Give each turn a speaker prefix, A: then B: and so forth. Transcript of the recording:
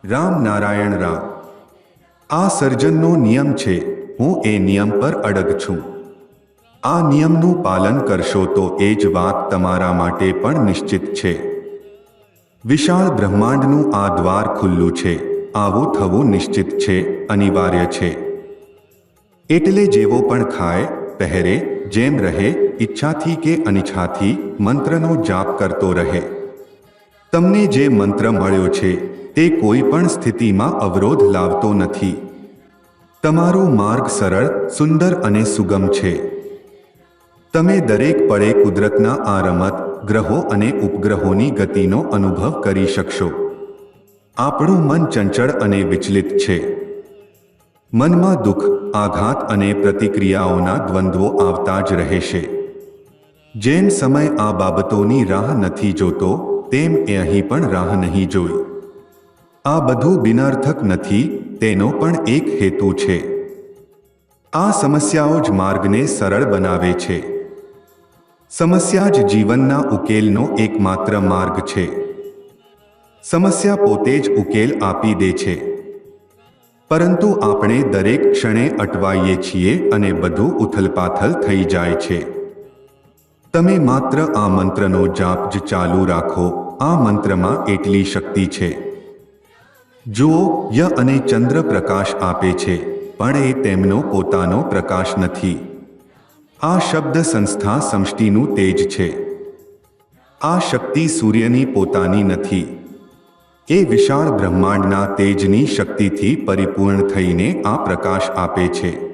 A: રામ નારાયણ રામ. આ સર્જનનો નિયમ છે, હું એ નિયમ પર અડગ છું. આ નિયમનું પાલન કરશો તો એ જ વાત તમારા માટે પણ નિશ્ચિત છે. વિશાળ બ્રહ્માંડનું આ દ્વાર ખુલ્લું છે, આવું થવું નિશ્ચિત છે, અનિવાર્ય છે. એટલે જેવો પણ ખાય, પહેરે, જેમ રહે, ઈચ્છાથી કે અનિચ્છાથી મંત્રનો જાપ કરતો રહે. તમને જે મંત્ર મળ્યો છે તે કોઈ પણ સ્થિતિમાં અવરોધ લાવતો નથી. તમારો માર્ગ સરળ, સુંદર અને સુગમ છે. તમે દરેક પળે કુદરતના આ રમત, ગ્રહો અને ઉપગ્રહોની ગતિનો અનુભવ કરી શકશો. આપણું મન ચંચળ અને વિચલિત છે. મનમાં દુઃખ, આઘાત અને પ્રતિક્રિયાઓના દ્વંદ્વો આવતા જ રહેશે. જેમ સમય આ બાબતોની રાહ નથી જોતો, તેમ એ અહીં પણ રાહ નહીં જોઈ. આ બધું બિનઅર્થક નથી, તેનો પણ એક હેતુ છે. આ સમસ્યાઓ જ માર્ગને સરળ બનાવે છે. સમસ્યા જ જીવનના ઉકેલનો એકમાત્ર માર્ગ છે. સમસ્યા પોતે જ ઉકેલ આપી દે છે. પરંતુ આપણે દરેક ક્ષણે અટવાઈએ છીએ અને બધું ઉથલપાથલ થઈ જાય છે. તમે માત્ર આ મંત્રનો જાપ જ ચાલુ રાખો. આ મંત્રમાં એટલી શક્તિ છે. જુઓ, ય અને ચંદ્ર પ્રકાશ આપે છે, પણ એ તેમનો પોતાનો પ્રકાશ નથી. આ શબ્દ સંસ્થા સમષ્ટિનું તેજ છે. આ શક્તિ સૂર્યની પોતાની નથી. એ વિશાળ બ્રહ્માંડના તેજની શક્તિથી પરિપૂર્ણ થઈને આ પ્રકાશ આપે છે.